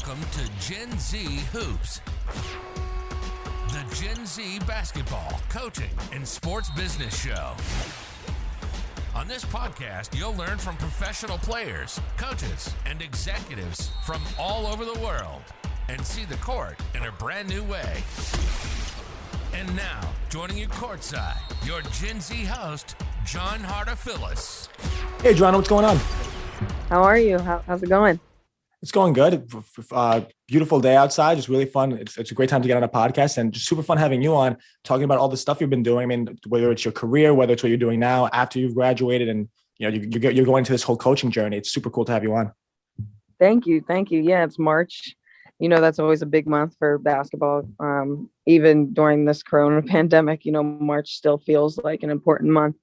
Welcome to Gen Z Hoops, the Gen Z basketball, coaching, and sports business show. On this podcast, you'll learn from professional players, coaches, and executives from all over the world and see the court in a brand new way. And now, joining you courtside, your Gen Z host, John Hartofilis. Hey, Adrianna, what's going on? How are you? How's it going? It's going good. Beautiful day outside. Just really fun. It's a great time to get on a podcast and just super fun having you on talking about all the stuff you've been doing. I mean, whether it's your career, whether it's what you're doing now after you've graduated and, you know, you're going into this whole coaching journey. It's super cool to have you on. Thank you. Yeah, it's March. You know, that's always a big month for basketball. Even during this corona pandemic, you know, March still feels like an important month.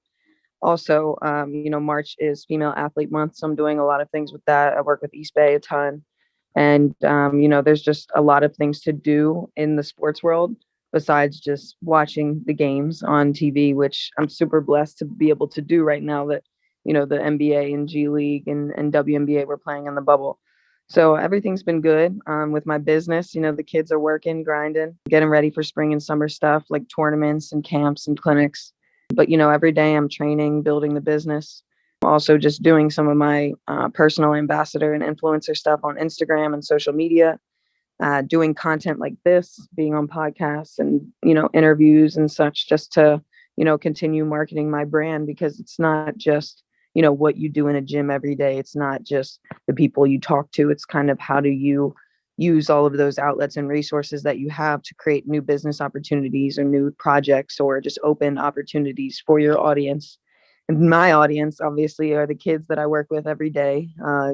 Also, you know, March is Female Athlete Month, so I'm doing a lot of things with that. I work with East Bay a ton. And, you know, there's just a lot of things to do in the sports world besides just watching the games on TV, which I'm super blessed to be able to do right now that, you know, the NBA and G League and WNBA were playing in the bubble. So everything's been good with my business. You know, the kids are working, grinding, getting ready for spring and summer stuff like tournaments and camps and clinics. But, you know, every day I'm training, building the business. I'm also just doing some of my personal ambassador and influencer stuff on Instagram and social media, doing content like this, being on podcasts and, you know, interviews and such, just to, you know, continue marketing my brand, because it's not just, you know, what you do in a gym every day. It's not just the people you talk to. It's kind of how do you use all of those outlets and resources that you have to create new business opportunities or new projects or just open opportunities for your audience. And my audience, obviously, are the kids that I work with every day,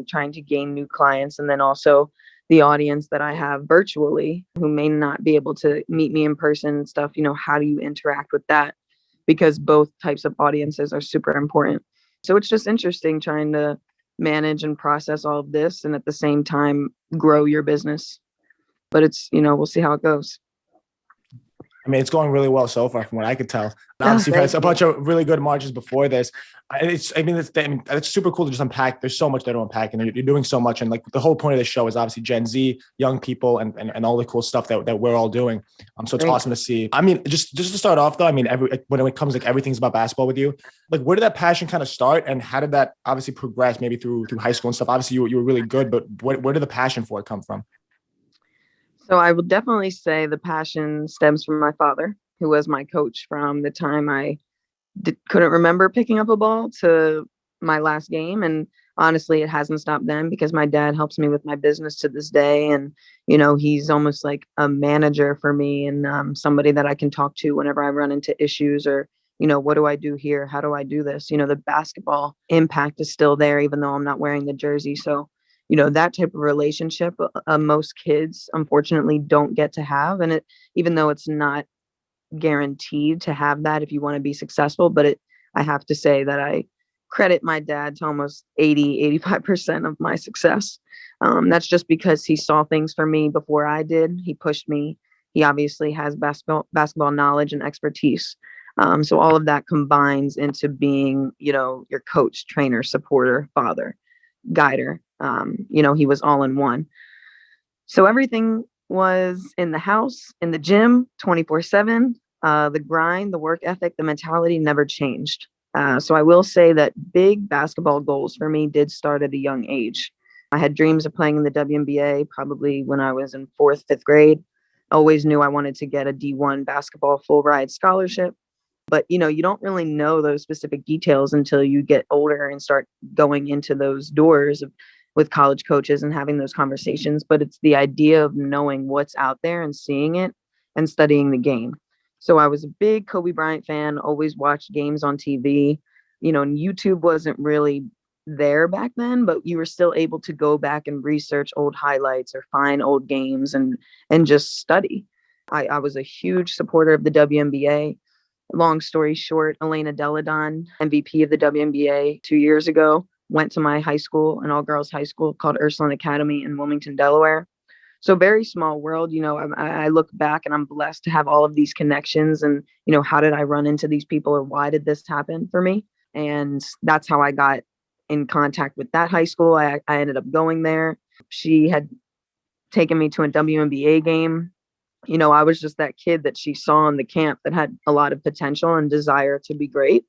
trying to gain new clients. And then also the audience that I have virtually who may not be able to meet me in person and stuff. You know, how do you interact with that? Because both types of audiences are super important. So it's just interesting trying to manage and process all of this and at the same time grow your business. But it's, you know, we'll see how it goes. I mean, it's going really well so far from what I could tell. Obviously, you've had a bunch of really good marches before this. It's super cool to just unpack. There's so much there to unpack, and you're doing so much. And like the whole point of the show is obviously Gen Z, young people, and all the cool stuff that we're all doing. So it's awesome to see. I mean, just to start off though, I mean, when it comes like everything's about basketball with you, like where did that passion kind of start, and how did that obviously progress maybe through high school and stuff? Obviously, you were really good, but where did the passion for it come from? So I will definitely say the passion stems from my father, who was my coach from the time I couldn't remember picking up a ball to my last game. And honestly, it hasn't stopped then because my dad helps me with my business to this day. And, you know, he's almost like a manager for me and somebody that I can talk to whenever I run into issues or, you know, what do I do here? How do I do this? You know, the basketball impact is still there, even though I'm not wearing the jersey. So, you know, that type of relationship, most kids, unfortunately, don't get to have. And even though it's not guaranteed to have that if you want to be successful, but I have to say that I credit my dad to almost 85% of my success. That's just because he saw things for me before I did. He pushed me. He obviously has basketball knowledge and expertise. So all of that combines into being, you know, your coach, trainer, supporter, father, guider. You know, he was all in one. So everything was in the house, in the gym, 24/7. The grind, the work ethic, the mentality never changed. So I will say that big basketball goals for me did start at a young age. I had dreams of playing in the WNBA probably when I was in 4th, 5th grade. Always knew I wanted to get a D1 basketball full ride scholarship. But, you know, you don't really know those specific details until you get older and start going into those doors with college coaches and having those conversations. But it's the idea of knowing what's out there and seeing it and studying the game. So I was a big Kobe Bryant fan, always watched games on TV, you know, and YouTube wasn't really there back then, but you were still able to go back and research old highlights or find old games and just study. I was a huge supporter of the WNBA. Long story short, Elena Delle, MVP of the WNBA 2 years ago, went to my high school, an all-girls high school called Ursuline Academy in Wilmington, Delaware. So very small world, you know, I look back and I'm blessed to have all of these connections and, you know, how did I run into these people or why did this happen for me? And that's how I got in contact with that high school. I ended up going there. She had taken me to a WNBA game. I was just that kid that she saw in the camp that had a lot of potential and desire to be great.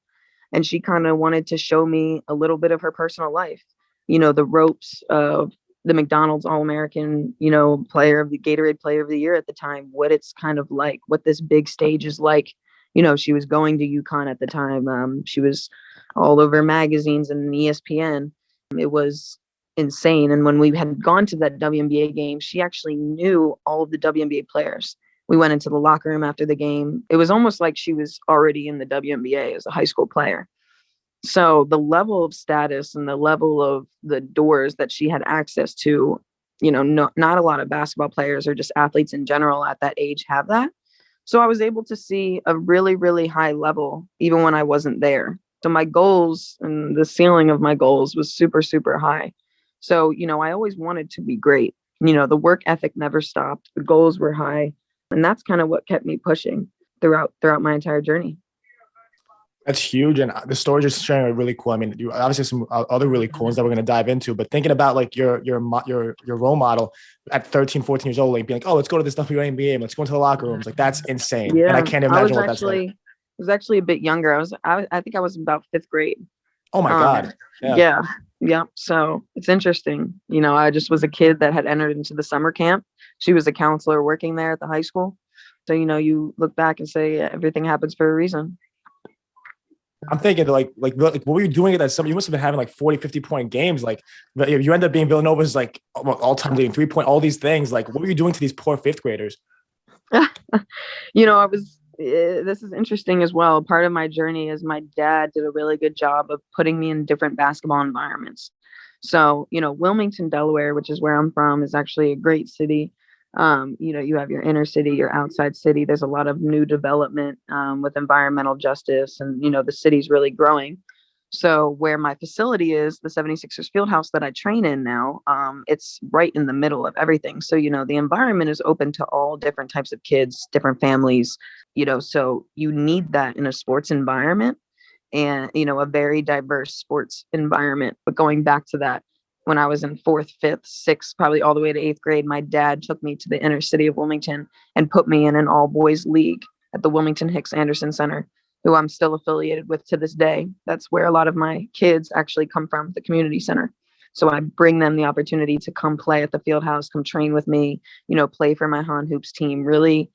And she kind of wanted to show me a little bit of her personal life, the ropes of the McDonald's All-American, player of the Gatorade Player of the Year at the time, what it's kind of like, what this big stage is like. She was going to UConn at the time. She was all over magazines and ESPN. It was insane. And when we had gone to that WNBA game, she actually knew all of the WNBA players. We went into the locker room after the game. It was almost like she was already in the WNBA as a high school player. So the level of status and the level of the doors that she had access to, not a lot of basketball players or just athletes in general at that age have that. So I was able to see a really, really high level, even when I wasn't there. So my goals and the ceiling of my goals was super, super high. So, I always wanted to be great. The work ethic never stopped. The goals were high. And that's kind of what kept me pushing throughout my entire journey. That's huge. And the stories you're sharing are really cool. I mean, you obviously some other really cool ones that we're going to dive into, but thinking about like your role model at 13, 14 years old, like being like, oh, let's go to this WNBA, let's go into the locker rooms. Like that's insane. Yeah. And I can't imagine what that's like. I was actually a bit younger. I think I was about 5th grade. Oh my God. Yeah. So it's interesting. I just was a kid that had entered into the summer camp. She was a counselor working there at the high school. So, you look back and say everything happens for a reason. I'm thinking like what were you doing at that summer? You must have been having like 40, 50-point games. Like you end up being Villanova's like all-time leading 3-point, all these things. Like what were you doing to these poor 5th graders? This is interesting as well. Part of my journey is my dad did a really good job of putting me in different basketball environments. So, Wilmington, Delaware, which is where I'm from, is actually a great city. You have your inner city, your outside city. There's a lot of new development with environmental justice, and the city's really growing. So where my facility is, the 76ers field house that I train in now, it's right in the middle of everything. So the environment is open to all different types of kids, different families. So you need that in a sports environment, and a very diverse sports environment. But going back to that, when I was in 4th, 5th, 6th, probably all the way to 8th grade, my dad took me to the inner city of Wilmington and put me in an all boys league at the Wilmington Hicks Anderson Center, who I'm still affiliated with to this day. That's where a lot of my kids actually come from, the community center. So I bring them the opportunity to come play at the field house, come train with me, play for my Hahn Hoops team, really,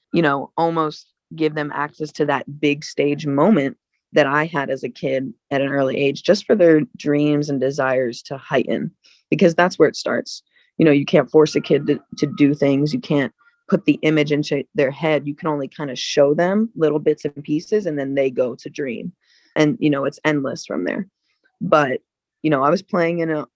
almost give them access to that big stage moment that I had as a kid at an early age, just for their dreams and desires to heighten, because that's where it starts. You can't force a kid to do things. You can't put the image into their head. You can only kind of show them little bits and pieces, and then they go to dream. And, it's endless from there. But, I was playing in a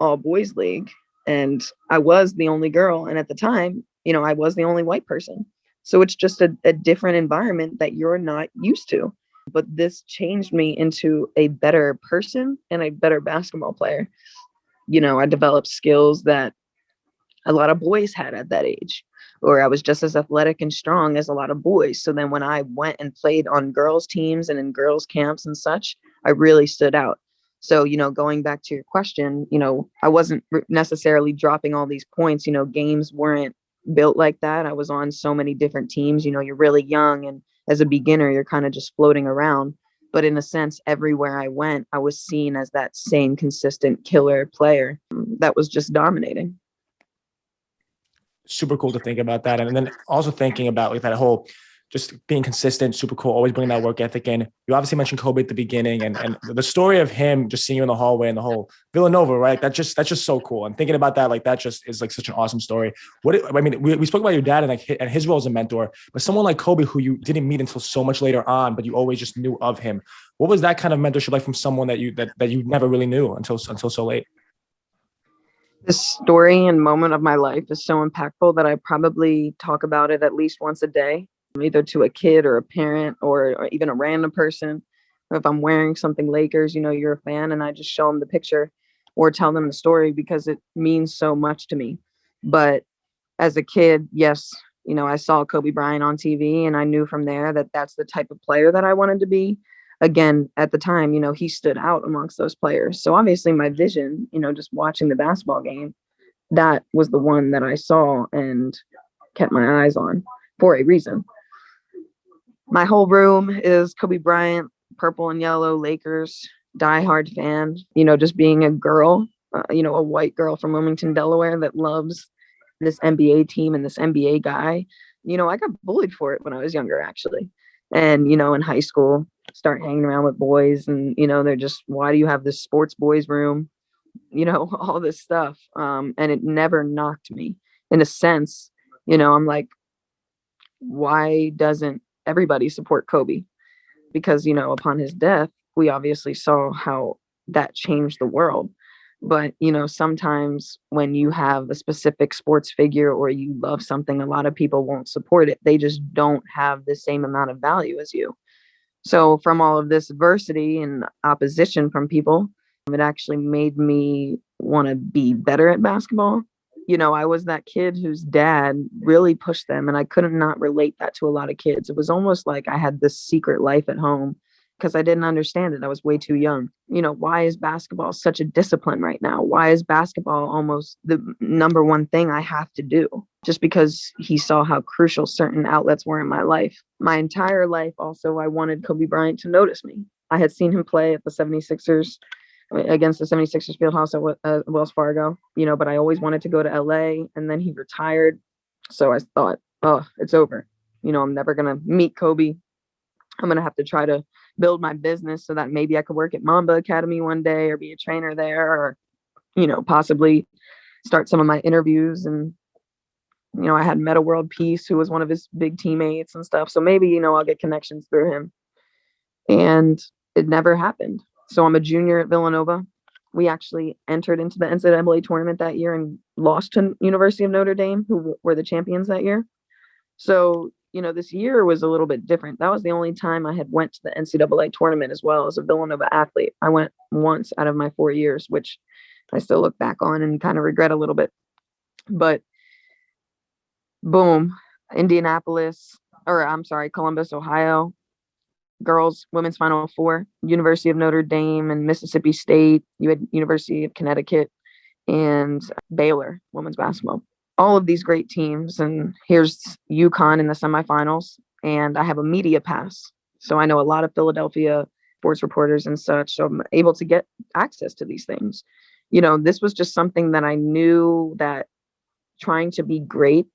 all boys league, and I was the only girl. And at the time, I was the only white person. So it's just a different environment that you're not used to. But this changed me into a better person and a better basketball player. I developed skills that a lot of boys had at that age, or I was just as athletic and strong as a lot of boys. So then when I went and played on girls teams and in girls camps and such, I really stood out. So, going back to your question, I wasn't necessarily dropping all these points. Games weren't built like that. I was on so many different teams. You're really young, and as a beginner, you're kind of just floating around. But in a sense, everywhere I went, I was seen as that same consistent killer player that was just dominating. Super cool to think about that. And then also thinking about like that whole just being consistent, super cool, always bringing that work ethic in. You obviously mentioned Kobe at the beginning, and the story of him just seeing you in the hallway and the whole Villanova, right? That's just so cool. And thinking about that, like that just is like such an awesome story. We spoke about your dad and his role as a mentor, but someone like Kobe, who you didn't meet until so much later on, but you always just knew of him. What was that kind of mentorship like from someone that you never really knew until so late? This story and moment of my life is so impactful that I probably talk about it at least once a day, either to a kid or a parent or even a random person. Or if I'm wearing something Lakers, you're a fan, and I just show them the picture or tell them the story because it means so much to me. But as a kid, yes, I saw Kobe Bryant on TV, and I knew from there that that's the type of player that I wanted to be. Again, at the time, he stood out amongst those players. So obviously my vision, just watching the basketball game, that was the one that I saw and kept my eyes on for a reason. My whole room is Kobe Bryant, purple and yellow Lakers, diehard fan, just being a girl, a white girl from Wilmington, Delaware that loves this NBA team and this NBA guy. I got bullied for it when I was younger, actually. And, in high school, start hanging around with boys and, they're just, why do you have this sports boys room? All this stuff. And it never knocked me in a sense. I'm like, why doesn't everybody support Kobe? Because, upon his death, we obviously saw how that changed the world. But, sometimes when you have a specific sports figure or you love something, a lot of people won't support it. They just don't have the same amount of value as you. So from all of this adversity and opposition from people, it actually made me want to be better at basketball. I was that kid whose dad really pushed them, and I couldn't not relate that to a lot of kids. It was almost like I had this secret life at home because I didn't understand it. I was way too young. Why is basketball such a discipline right now? Why is basketball almost the number one thing I have to do? Just because he saw how crucial certain outlets were in my life. My entire life, also, I wanted Kobe Bryant to notice me. I had seen him play at the 76ers against the 76ers field house at Wells Fargo, but I always wanted to go to LA, and then he retired. So I thought, oh, it's over. I'm never going to meet Kobe. I'm going to have to try to build my business so that maybe I could work at Mamba Academy one day or be a trainer there, or, possibly start some of my interviews. And, I had Meta World Peace, who was one of his big teammates and stuff. So maybe, I'll get connections through him. And it never happened. So I'm a junior at Villanova. We actually entered into the NCAA tournament that year and lost to University of Notre Dame, who were the champions that year. So, this year was a little bit different. That was the only time I had went to the NCAA tournament as well as a Villanova athlete. I went once out of my 4 years, which I still look back on and kind of regret a little bit. But boom, Columbus, Ohio. Girls, women's Final Four, University of Notre Dame and Mississippi State. You had University of Connecticut and Baylor, women's basketball. All of these great teams. And here's UConn in the semifinals. And I have a media pass. So I know a lot of Philadelphia sports reporters and such. So I'm able to get access to these things. This was just something that I knew that trying to be great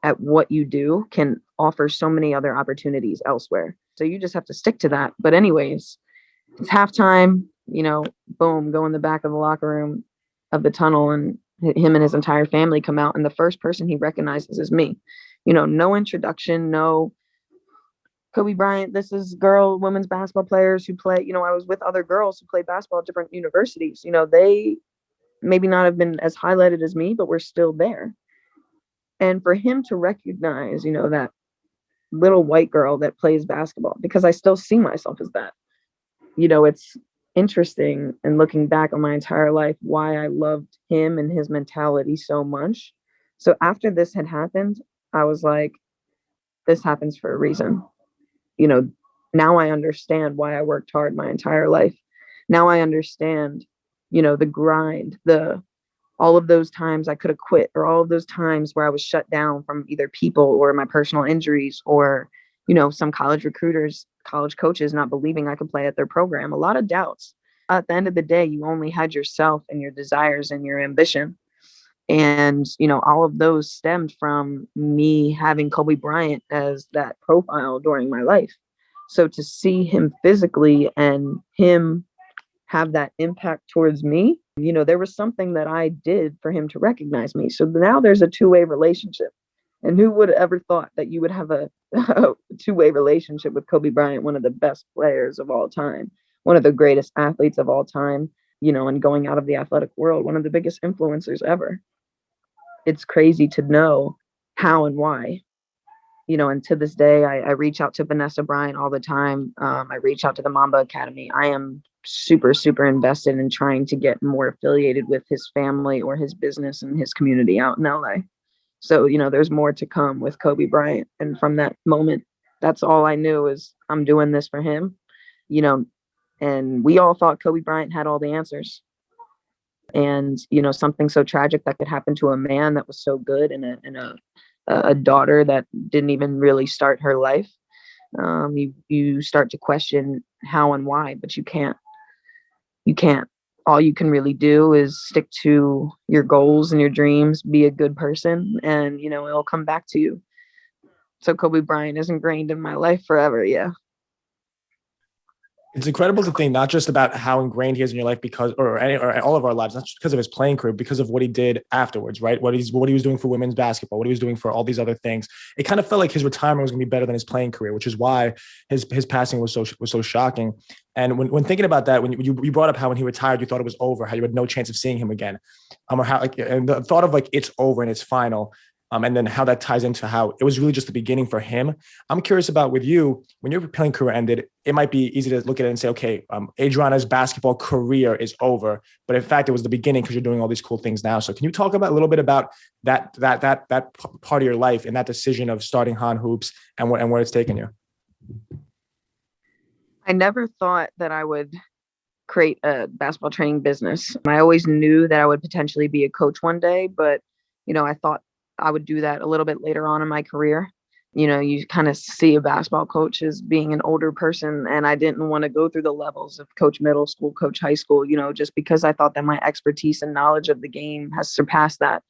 at what you do can offer so many other opportunities elsewhere. So you just have to stick to that. But anyways, it's halftime, boom, go in the back of the locker room of the tunnel, and him and his entire family come out. And the first person he recognizes is me. No introduction, no Kobe Bryant. This is women's basketball players who play, I was with other girls who played basketball at different universities. They maybe not have been as highlighted as me, but we're still there. And for him to recognize, that little white girl that plays basketball, because I still see myself as that. It's interesting, and looking back on my entire life, why I loved him and his mentality so much. So after this had happened, I was like, this happens for a reason. Now I understand why I worked hard my entire life. Now I understand, the grind, all of those times I could have quit, or all of those times where I was shut down from either people or my personal injuries, or, some college recruiters, college coaches not believing I could play at their program. A lot of doubts. At the end of the day, you only had yourself and your desires and your ambition. And, all of those stemmed from me having Kobe Bryant as that profile during my life. So to see him physically and him have that impact towards me, there was something that I did for him to recognize me. So now there's a two-way relationship. And who would have ever thought that you would have a two-way relationship with Kobe Bryant, one of the best players of all time, one of the greatest athletes of all time, and going out of the athletic world, one of the biggest influencers ever. It's crazy to know how and why. And to this day, I reach out to Vanessa Bryant all the time. I reach out to the Mamba Academy. I am super, super invested in trying to get more affiliated with his family or his business and his community out in LA. So, there's more to come with Kobe Bryant. And from that moment, that's all I knew is I'm doing this for him, and we all thought Kobe Bryant had all the answers. And, something so tragic that could happen to a man that was so good, and a daughter that didn't even really start her life. You start to question how and why, but you can't. All you can really do is stick to your goals and your dreams, be a good person, and, it'll come back to you. So Kobe Bryant is ingrained in my life forever. Yeah. It's incredible to think not just about how ingrained he is in your life or all of our lives, not just because of his playing career, because of what he did afterwards, right? What he was doing for women's basketball, what he was doing for all these other things. It kind of felt like his retirement was going to be better than his playing career, which is why his passing was so shocking. And when thinking about that, when you brought up how when he retired, you thought it was over, how you had no chance of seeing him again, or how and the thought of it's over and it's final. And then how that ties into how it was really just the beginning for him. I'm curious about with you, when your playing career ended, it might be easy to look at it and say, okay, Adrianna's basketball career is over. But in fact, it was the beginning because you're doing all these cool things now. So can you talk about a little bit about that part of your life and that decision of starting Hahn Hoops and where it's taken you? I never thought that I would create a basketball training business. I always knew that I would potentially be a coach one day, but, I thought I would do that a little bit later on in my career. You kind of see a basketball coach as being an older person, and I didn't want to go through the levels of coach middle school, coach high school, just because I thought that my expertise and knowledge of the game has surpassed that.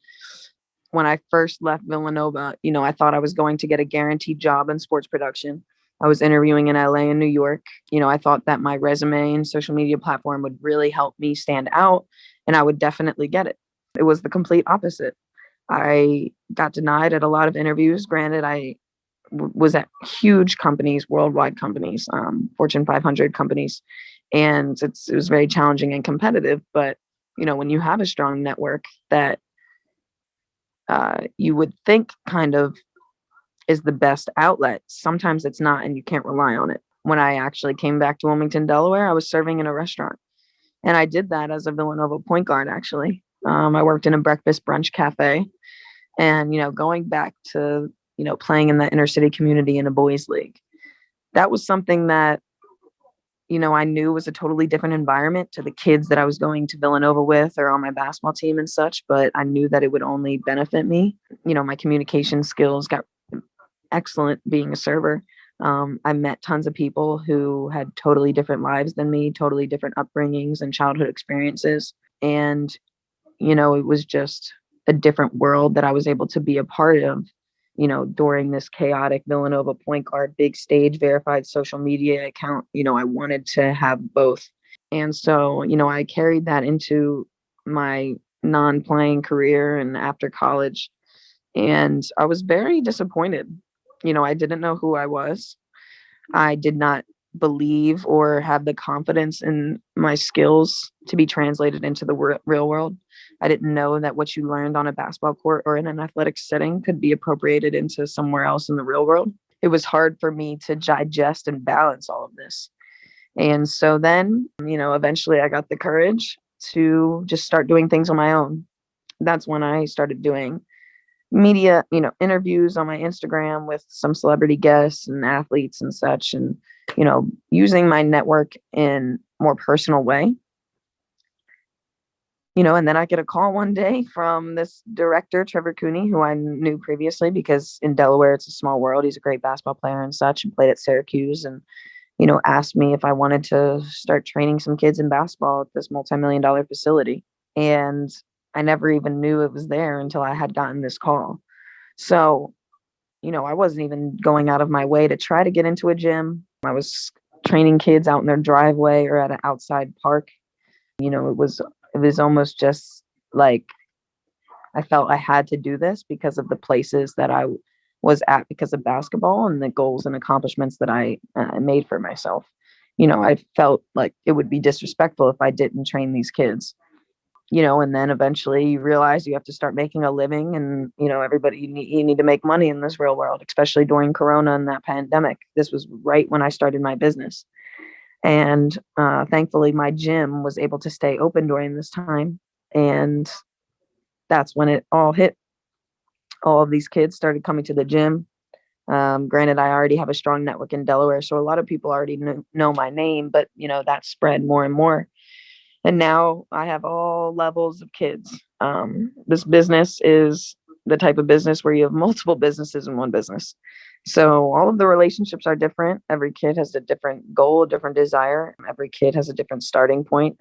When I first left Villanova, I thought I was going to get a guaranteed job in sports production. I was interviewing in LA and New York. I thought that my resume and social media platform would really help me stand out, and I would definitely get it. It was the complete opposite. I got denied at a lot of interviews. Granted, I was at huge companies, worldwide companies, Fortune 500 companies, and it was very challenging and competitive. But, when you have a strong network that you would think kind of is the best outlet, sometimes it's not, and you can't rely on it. When I actually came back to Wilmington, Delaware, I was serving in a restaurant, and I did that as a Villanova point guard, actually. I worked in a breakfast brunch cafe, and, going back to, playing in the inner city community in a boys league, that was something that, I knew was a totally different environment to the kids that I was going to Villanova with or on my basketball team and such, but I knew that it would only benefit me. My communication skills got excellent being a server. I met tons of people who had totally different lives than me, totally different upbringings and childhood experiences. And it was just a different world that I was able to be a part of, during this chaotic Villanova point guard, big stage, verified social media account. I wanted to have both. And so, I carried that into my non-playing career and after college. And I was very disappointed. I didn't know who I was. I did not believe or have the confidence in my skills to be translated into the real world. I didn't know that what you learned on a basketball court or in an athletic setting could be appropriated into somewhere else in the real world. It was hard for me to digest and balance all of this. And so then, eventually I got the courage to just start doing things on my own. That's when I started doing media, interviews on my Instagram with some celebrity guests and athletes and such, and, using my network in more personal way. And then I get a call one day from this director, Trevor Cooney, who I knew previously because in Delaware, it's a small world. He's a great basketball player and such, and played at Syracuse, and, asked me if I wanted to start training some kids in basketball at this multi-million-dollar facility. And I never even knew it was there until I had gotten this call. So, I wasn't even going out of my way to try to get into a gym. I was training kids out in their driveway or at an outside park. It was almost just like I felt I had to do this because of the places that I was at because of basketball and the goals and accomplishments that I made for myself. I felt like it would be disrespectful if I didn't train these kids. And then eventually you realize you have to start making a living, and, everybody, you need to make money in this real world, especially during Corona and that pandemic. This was right when I started my business. And thankfully my gym was able to stay open during this time. And that's when it all hit. All of these kids started coming to the gym. Granted, I already have a strong network in Delaware, so a lot of people already know my name, but, that spread more and more. And now I have all levels of kids. This business is the type of business where you have multiple businesses in one business. So all of the relationships are different. Every kid has a different goal, a different desire. Every kid has a different starting point.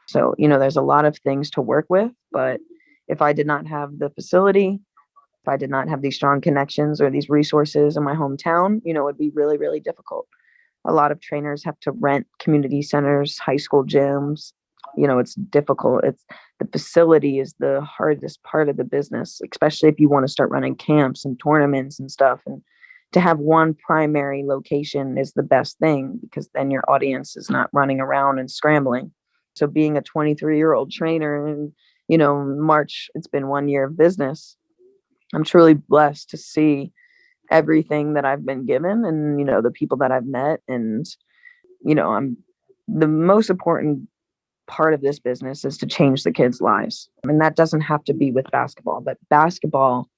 So, there's a lot of things to work with. But if I did not have the facility, if I did not have these strong connections or these resources in my hometown, it would be really, really difficult. A lot of trainers have to rent community centers, high school gyms. It's difficult. The facility is the hardest part of the business, especially if you want to start running camps and tournaments and stuff. And to have one primary location is the best thing, because then your audience is not running around and scrambling. So being a 23-year-old trainer and, March, it's been 1 year of business. I'm truly blessed to see everything that I've been given and, the people that I've met. And, I'm the most important part of this business is to change the kids' lives. I mean, that doesn't have to be with basketball, but basketball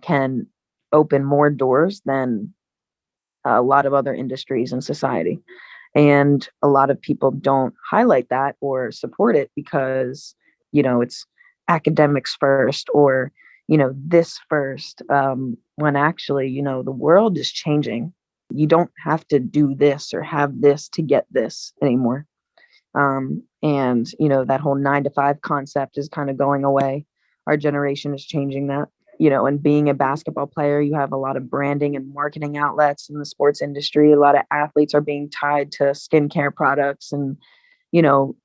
can open more doors than a lot of other industries in society. And a lot of people don't highlight that or support it because, it's academics first or, this first, when actually, the world is changing. You don't have to do this or have this to get this anymore. And, that whole 9 to 5 concept is kind of going away. Our generation is changing that, and being a basketball player, you have a lot of branding and marketing outlets in the sports industry. A lot of athletes are being tied to skincare products and,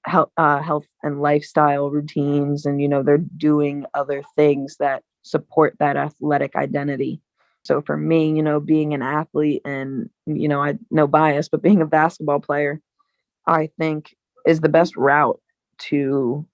health and lifestyle routines. And, they're doing other things that support that athletic identity. So for me, being an athlete and, I no bias, but being a basketball player, I think is the best route to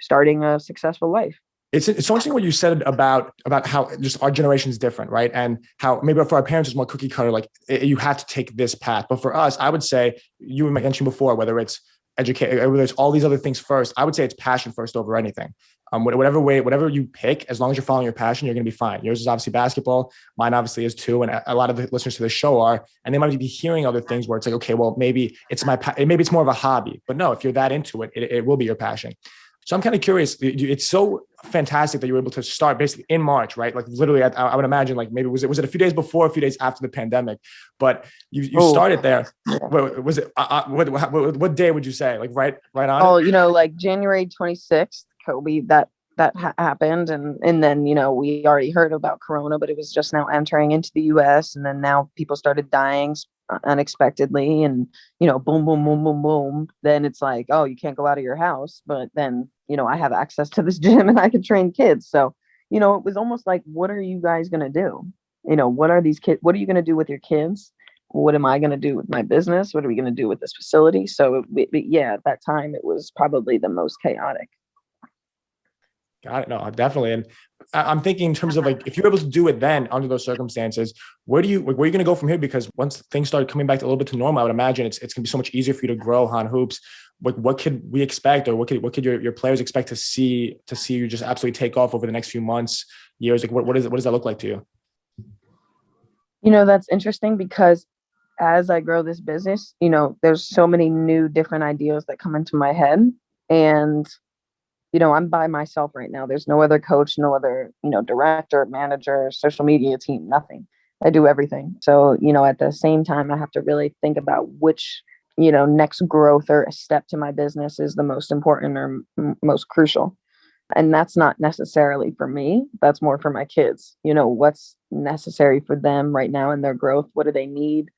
starting a successful life. It's so interesting what you said about how just our generation is different, right? And how maybe for our parents it's more cookie cutter, like you have to take this path. But for us, I would say, you mentioned before, whether it's education, whether it's all these other things first, I would say it's passion first over anything. Whatever you pick, as long as you're following your passion, you're going to be fine. Yours is obviously basketball. Mine obviously is too. And a lot of the listeners to the show are, and they might be hearing other things where it's like, okay, well, maybe it's maybe it's more of a hobby, but no, if you're that into it, it will be your passion. So I'm kind of curious. It's so fantastic that you were able to start basically in March, right? Like literally, I would imagine like maybe was it a few days before, a few days after the pandemic? But you started there. Was it what day would you say? Like right on? Oh, like January 26th, Kobe. That happened, and then we already heard about Corona, but it was just now entering into the U.S. And then now people started dying unexpectedly, and boom, boom, boom, boom, boom. Then it's like, oh, you can't go out of your house, but then I have access to this gym and I can train kids. So it was almost like, what are you guys gonna do? What are these kids? What are you gonna do with your kids? What am I gonna do with my business? What are we gonna do with this facility? So yeah, at that time it was probably the most chaotic. Got it. No, definitely. And I'm thinking in terms of like, if you're able to do it then under those circumstances, where are you going to go from here? Because once things start coming back a little bit to normal, I would imagine it's going to be so much easier for you to grow Hahn Hoops. What could we expect, or what could your players expect to see you just absolutely take off over the next few months, years? Like what does that look like to you? That's interesting because as I grow this business, there's so many new different ideas that come into my head, and I'm by myself right now. There's no other coach, no other, director, manager, social media team, nothing. I do everything. So, at the same time, I have to really think about which, next growth or step to my business is the most important or most crucial. And that's not necessarily for me. That's more for my kids. What's necessary for them right now in their growth? What do they need?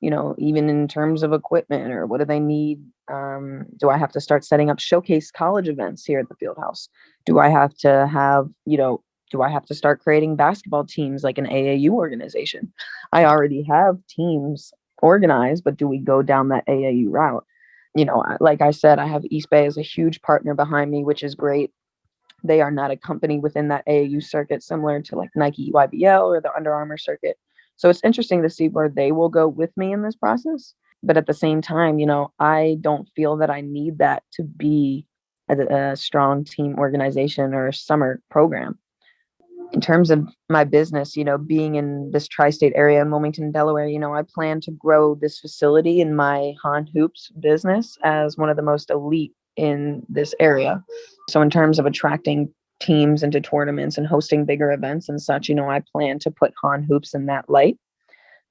Even in terms of equipment, or what do they need? Do I have to start setting up showcase college events here at the field house? Do I have to start creating basketball teams like an AAU organization? I already have teams organized, but do we go down that AAU route? Like I said, I have East Bay as a huge partner behind me, which is great. They are not a company within that AAU circuit, similar to like Nike UIBL or the Under Armour circuit. So it's interesting to see where they will go with me in this process. But at the same time, I don't feel that I need that to be a strong team organization or a summer program. In terms of my business, being in this tri-state area in Wilmington, Delaware, I plan to grow this facility in my Hahn Hoops business as one of the most elite in this area. So in terms of attracting teams into tournaments and hosting bigger events and such, I plan to put Hahn Hoops in that light.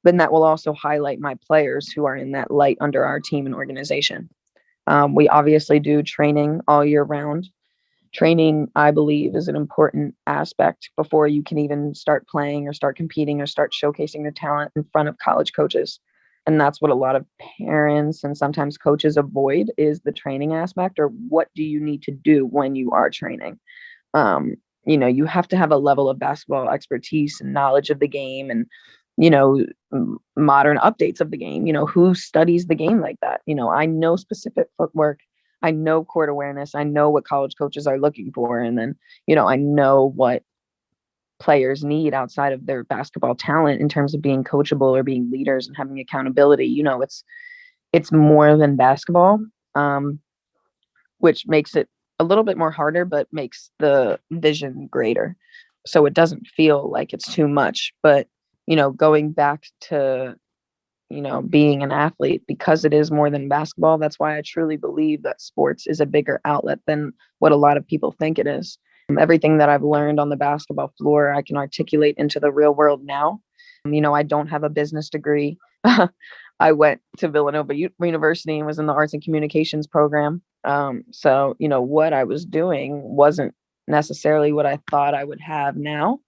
Then that will also highlight my players who are in that light under our team and organization. We obviously do training all year round. Training, I believe, is an important aspect before you can even start playing or start competing or start showcasing your talent in front of college coaches. And that's what a lot of parents and sometimes coaches avoid, is the training aspect, or what do you need to do when you are training? You have to have a level of basketball expertise and knowledge of the game, and modern updates of the game. Who studies the game like that? I know specific footwork, I know court awareness, I know what college coaches are looking for, and then I know what players need outside of their basketball talent in terms of being coachable or being leaders and having accountability. It's more than basketball, which makes it a little bit more harder, but makes the vision greater. So it doesn't feel like it's too much. But, going back to, being an athlete, because it is more than basketball, that's why I truly believe that sports is a bigger outlet than what a lot of people think it is. Everything that I've learned on the basketball floor, I can articulate into the real world now. I don't have a business degree. I went to Villanova University and was in the arts and communications program. So, what I was doing wasn't necessarily what I thought I would have now,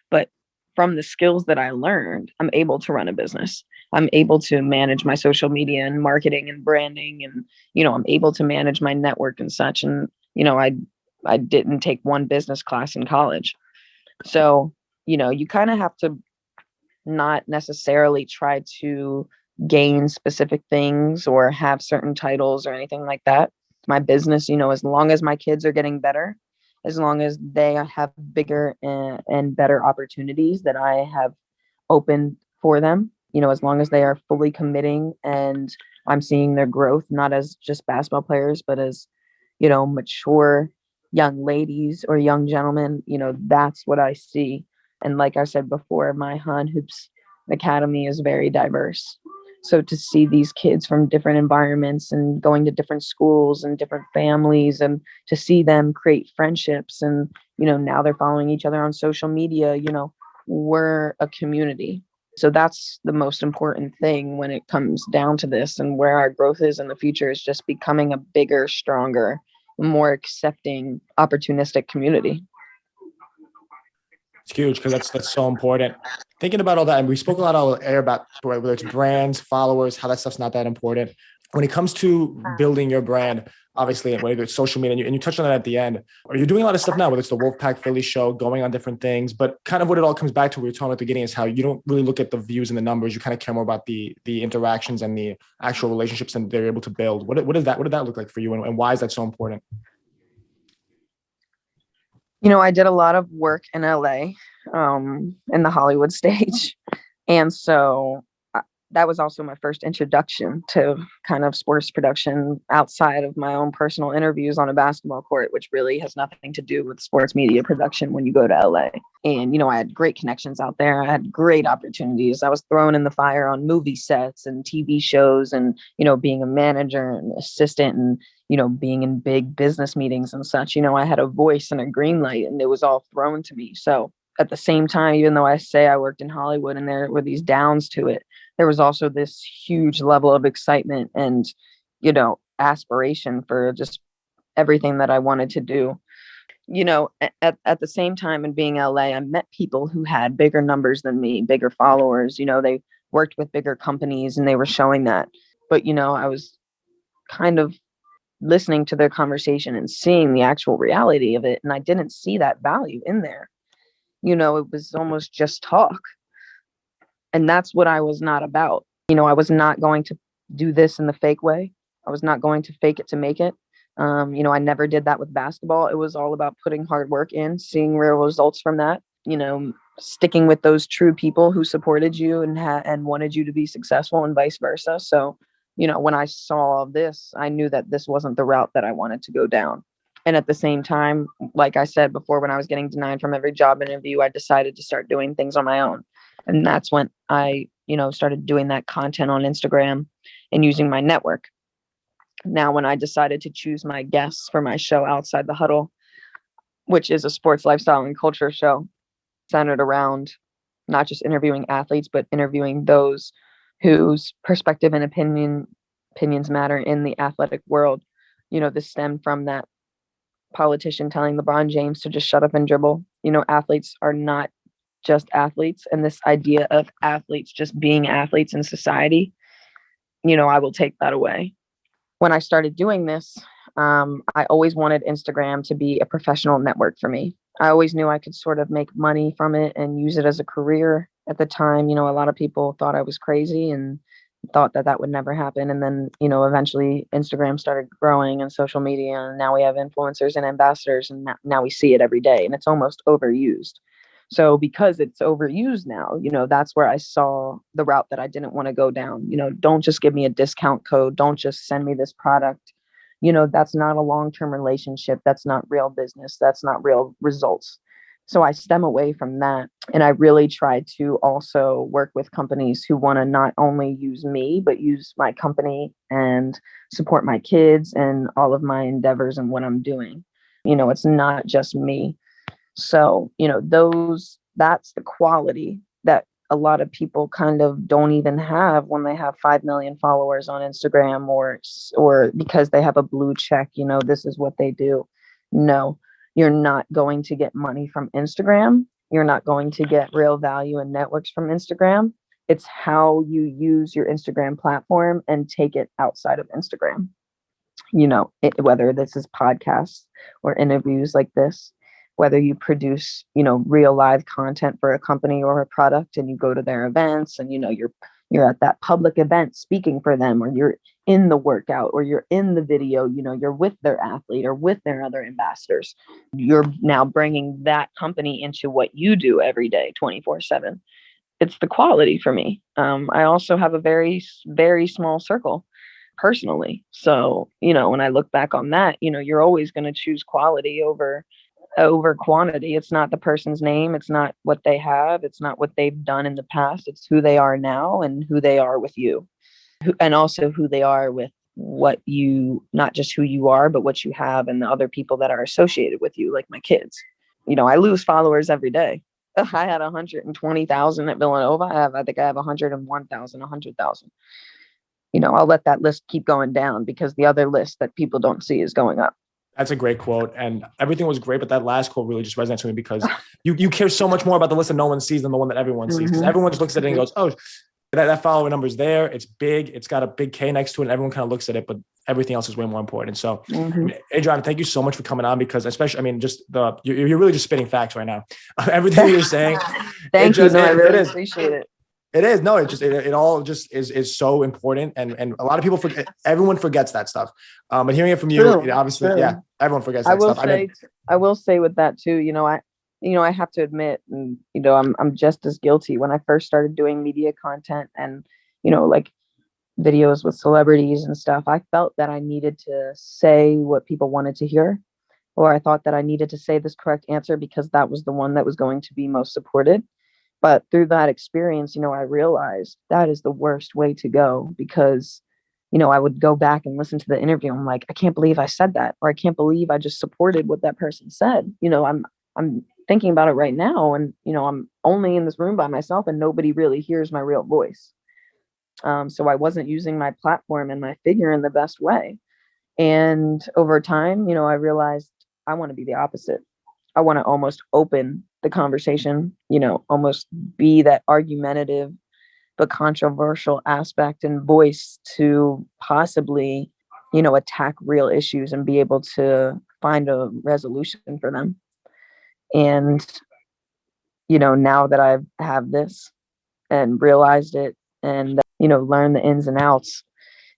but from the skills that I learned, I'm able to run a business. I'm able to manage my social media and marketing and branding, and, I'm able to manage my network and such. And, I didn't take one business class in college. So, you kind of have to not necessarily try to gain specific things or have certain titles or anything like that. My business, as long as my kids are getting better, as long as they have bigger and better opportunities that I have opened for them, as long as they are fully committing and I'm seeing their growth, not as just basketball players, but as, mature young ladies or young gentlemen, that's what I see. And like I said before, my Hahn Hoops Academy is very diverse. So to see these kids from different environments and going to different schools and different families, and to see them create friendships, and, now they're following each other on social media, we're a community. So that's the most important thing when it comes down to this, and where our growth is in the future is just becoming a bigger, stronger, more accepting, opportunistic community. It's huge, because that's so important. Thinking about all that, and we spoke a lot about whether it's brands, followers, how that stuff's not that important. When it comes to building your brand, obviously, whether it's social media, and you touched on that at the end, or you're doing a lot of stuff now, whether it's the Wolfpack Philly show, going on different things, but kind of what it all comes back to, what we were talking at the beginning, is how you don't really look at the views and the numbers. You kind of care more about the interactions and the actual relationships and they're able to build. What did that look like for you, and why is that so important? I did a lot of work in LA, in the Hollywood stage. And so that was also my first introduction to kind of sports production outside of my own personal interviews on a basketball court, which really has nothing to do with sports media production when you go to LA. And, I had great connections out there. I had great opportunities. I was thrown in the fire on movie sets and TV shows, and, being a manager and assistant, and, being in big business meetings and such. I had a voice and a green light, and it was all thrown to me. So at the same time, even though I say I worked in Hollywood and there were these downs to it, there was also this huge level of excitement and, aspiration for just everything that I wanted to do. At the same time, in being LA, I met people who had bigger numbers than me, bigger followers. They worked with bigger companies and they were showing that. But, I was kind of listening to their conversation and seeing the actual reality of it. And I didn't see that value in there. It was almost just talk. And that's what I was not about. I was not going to do this in the fake way. I was not going to fake it to make it. I never did that with basketball. It was all about putting hard work in, seeing real results from that, sticking with those true people who supported you and wanted you to be successful, and vice versa. So, when I saw this, I knew that this wasn't the route that I wanted to go down. And at the same time, like I said before, when I was getting denied from every job interview, I decided to start doing things on my own. And that's when I, started doing that content on Instagram and using my network. Now, when I decided to choose my guests for my show Outside the Huddle, which is a sports lifestyle and culture show centered around not just interviewing athletes, but interviewing those whose perspective and opinions matter in the athletic world. This stemmed from that politician telling LeBron James to just shut up and dribble. Athletes are not just athletes, and this idea of athletes just being athletes in society, I will take that away. When I started doing this, I always wanted Instagram to be a professional network for me. I always knew I could sort of make money from it and use it as a career. At the time, a lot of people thought I was crazy and thought that that would never happen. And then, eventually Instagram started growing and social media, and now we have influencers and ambassadors, and now we see it every day, and it's almost overused. So because it's overused now, that's where I saw the route that I didn't want to go down. Don't just give me a discount code. Don't just send me this product. That's not a long-term relationship. That's not real business. That's not real results. So I stem away from that. And I really try to also work with companies who want to not only use me, but use my company and support my kids and all of my endeavors and what I'm doing. It's not just me. So, that's the quality that a lot of people kind of don't even have when they have 5 million followers on Instagram, or because they have a blue check, this is what they do. No, you're not going to get money from Instagram. You're not going to get real value and networks from Instagram. It's how you use your Instagram platform and take it outside of Instagram. Whether this is podcasts or interviews like this, whether you produce, real live content for a company or a product, and you go to their events and, you're at that public event speaking for them, or you're in the workout, or you're in the video, you're with their athlete or with their other ambassadors. You're now bringing that company into what you do every day, 24/7. It's the quality for me. I also have a very, very small circle personally. So, when I look back on that, you're always going to choose quality over quantity. It's not the person's name. It's not what they have. It's not what they've done in the past. It's who they are now and who they are with you, and also who they are with what you, not just who you are, but what you have and the other people that are associated with you, like my kids. I lose followers every day. I had 120,000 at Villanova. I think I have 101,000, 100,000. I'll let that list keep going down because the other list that people don't see is going up. That's a great quote, and everything was great, but that last quote really just resonates with me because you care so much more about the list that no one sees than the one that everyone sees. Because everyone just looks at it and goes, "Oh, that follower number is there. It's big. It's got a big K next to it." And everyone kind of looks at it, but everything else is way more important. So, Adrianna, thank you so much for coming on because, especially, just you're really just spitting facts right now. Everything you're saying. Thank you. I really appreciate it. It is. No, it all just is so important. And a lot of people forget, everyone forgets that stuff. But hearing it from you, obviously, yeah, everyone forgets that stuff. I will say with that too, I have to admit, and, I'm just as guilty. When I first started doing media content and, like videos with celebrities and stuff, I felt that I needed to say what people wanted to hear, or I thought that I needed to say this correct answer because that was the one that was going to be most supported. But through that experience, I realized that is the worst way to go because, I would go back and listen to the interview. I'm like, I can't believe I said that, or I can't believe I just supported what that person said. I'm thinking about it right now, and, I'm only in this room by myself and nobody really hears my real voice. So I wasn't using my platform and my figure in the best way. And over time, I realized I want to be the opposite. I want to almost open the conversation, almost be that argumentative but controversial aspect and voice to possibly, attack real issues and be able to find a resolution for them. And, now that I have this and realized it and, learn the ins and outs,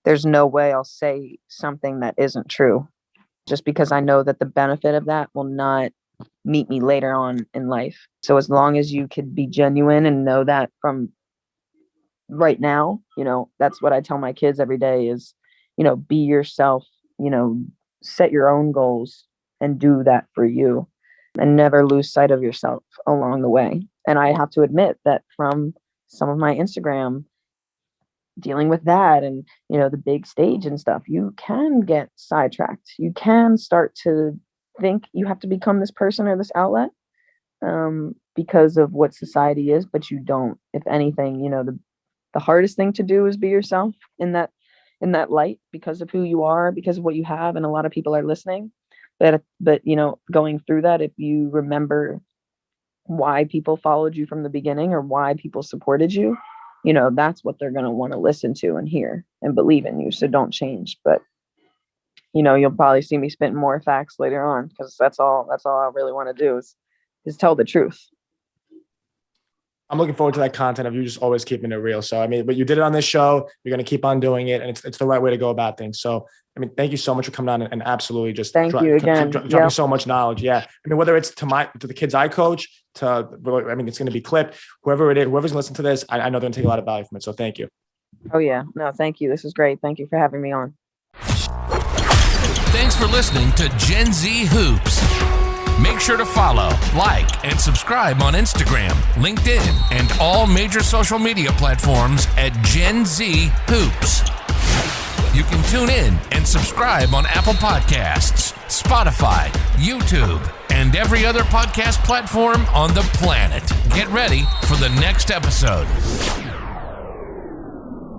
there's no way I'll say something that isn't true just because I know that the benefit of that will not meet me later on in life. So as long as you could be genuine and know that from right now, that's what I tell my kids every day is, be yourself, set your own goals and do that for you and never lose sight of yourself along the way. And I have to admit that from some of my Instagram, dealing with that and, the big stage and stuff, you can get sidetracked. You can start to think you have to become this person or this outlet because of what society is, but you don't. If anything, the hardest thing to do is be yourself in that light, because of who you are, because of what you have, and a lot of people are listening. But going through that, if you remember why people followed you from the beginning or why people supported you, that's what they're going to want to listen to and hear and believe in you. So don't change. But you'll probably see me spitting more facts later on, because that's all I really want to do is tell the truth. I'm looking forward to that content of you just always keeping it real. So, but you did it on this show. You're going to keep on doing it, and it's the right way to go about things. So, thank you so much for coming on and absolutely just you again. Dropping so much knowledge. Yeah. Whether it's to the kids I coach, it's going to be clipped, whoever it is, whoever's listening to this, I know they're going to take a lot of value from it. So thank you. Oh yeah. No, thank you. This is great. Thank you for having me on. Thanks for listening to Gen Z Hoops. Make sure to follow, like, and subscribe on Instagram, LinkedIn, and all major social media platforms at Gen Z Hoops. You can tune in and subscribe on Apple Podcasts, Spotify, YouTube, and every other podcast platform on the planet. Get ready for the next episode.